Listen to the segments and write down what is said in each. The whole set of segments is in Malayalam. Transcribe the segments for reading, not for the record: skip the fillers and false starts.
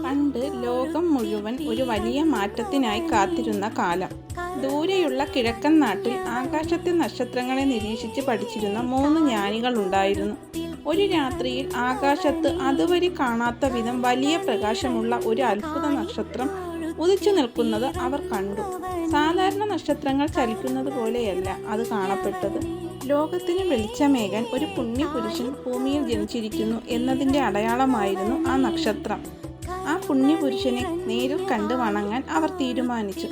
പണ്ട് ലോകം മുഴുവൻ ഒരു വലിയ മാറ്റത്തിനായി കാത്തിരുന്ന കാലം. ദൂരെയുള്ള കിഴക്കൻ നാട്ടിൽ ആകാശത്തെ നക്ഷത്രങ്ങളെ നിരീക്ഷിച്ച് പഠിച്ചിരുന്ന 3 ജ്ഞാനികൾ ഉണ്ടായിരുന്നു. ഒരു രാത്രിയിൽ ആകാശത്ത് അതുവരെ കാണാത്ത വിധം വലിയ പ്രകാശമുള്ള ഒരു അത്ഭുത നക്ഷത്രം ഉദിച്ചു നിൽക്കുന്നത് അവർ കണ്ടു. സാധാരണ നക്ഷത്രങ്ങൾ ചലിക്കുന്നത് പോലെയല്ല അത് കാണപ്പെട്ടത്. ലോകത്തിന് വെളിച്ചമേകാൻ ഒരു പുണ്യപുരുഷൻ ഭൂമിയിൽ ജനിച്ചിരിക്കുന്നു എന്നതിൻ്റെ അടയാളമായിരുന്നു ആ നക്ഷത്രം. ആ പുണ്യപുരുഷനെ നേരിൽ കണ്ട് വണങ്ങാൻ അവർ തീരുമാനിച്ചു.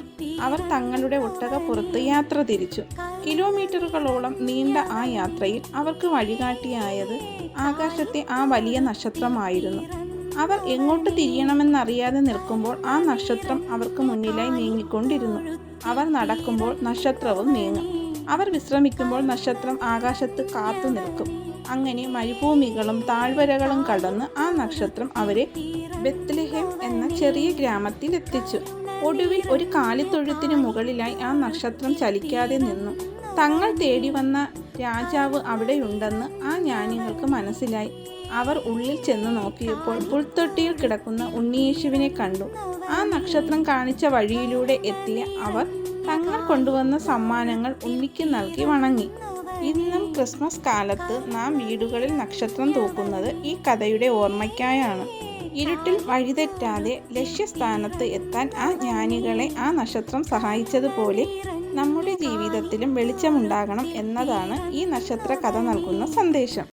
അവർ തങ്ങളുടെ ഒട്ടകപ്പുറത്ത് യാത്ര തിരിച്ചു. കിലോമീറ്ററുകളോളം നീണ്ട ആ യാത്രയിൽ അവർക്ക് വഴികാട്ടിയായത് ആകാശത്തെ ആ വലിയ നക്ഷത്രമായിരുന്നു. അവർ എങ്ങോട്ട് തിരിയണമെന്നറിയാതെ നിൽക്കുമ്പോൾ ആ നക്ഷത്രം അവർക്ക് മുന്നിലായി നീങ്ങിക്കൊണ്ടിരുന്നു. അവർ നടക്കുമ്പോൾ നക്ഷത്രവും നീങ്ങും. അവർ വിശ്രമിക്കുമ്പോൾ നക്ഷത്രം ആകാശത്ത് കാത്തു നിൽക്കും. അങ്ങനെ മരുഭൂമികളും താഴ്വരകളും കടന്ന് ആ നക്ഷത്രം അവരെ ബെത്ലഹേം എന്ന ചെറിയ ഗ്രാമത്തിൽ എത്തിച്ചു. ഒടുവിൽ ഒരു കാലിത്തൊഴുത്തിന് മുകളിലായി ആ നക്ഷത്രം ചലിക്കാതെ നിന്നു. തങ്ങൾ തേടി വന്ന രാജാവ് അവിടെയുണ്ടെന്ന് ആ ജ്ഞാനികൾക്ക് മനസ്സിലായി. അവർ ഉള്ളിൽ ചെന്ന് നോക്കിയപ്പോൾ പുൽത്തൊട്ടിയിൽ കിടക്കുന്ന ഉണ്ണിയേശുവിനെ കണ്ടു. ആ നക്ഷത്രം കാണിച്ച വഴിയിലൂടെ എത്തിയ അവർ തങ്ങൾ കൊണ്ടുവന്ന സമ്മാനങ്ങൾ ഉണ്ണിക്ക് നൽകി വണങ്ങി. ഇന്നും ക്രിസ്മസ് കാലത്ത് നാം വീടുകളിൽ നക്ഷത്രം തൂക്കുന്നത് ഈ കഥയുടെ ഓർമ്മയ്ക്കായാണ്. ഇരുട്ടിൽ വഴിതെറ്റാതെ ലക്ഷ്യസ്ഥാനത്ത് എത്താൻ ആ ജ്ഞാനികളെ ആ നക്ഷത്രം സഹായിച്ചതുപോലെ നമ്മുടെ ജീവിതത്തിലും വെളിച്ചമുണ്ടാകണം എന്നതാണ് ഈ നക്ഷത്ര കഥ നൽകുന്ന സന്ദേശം.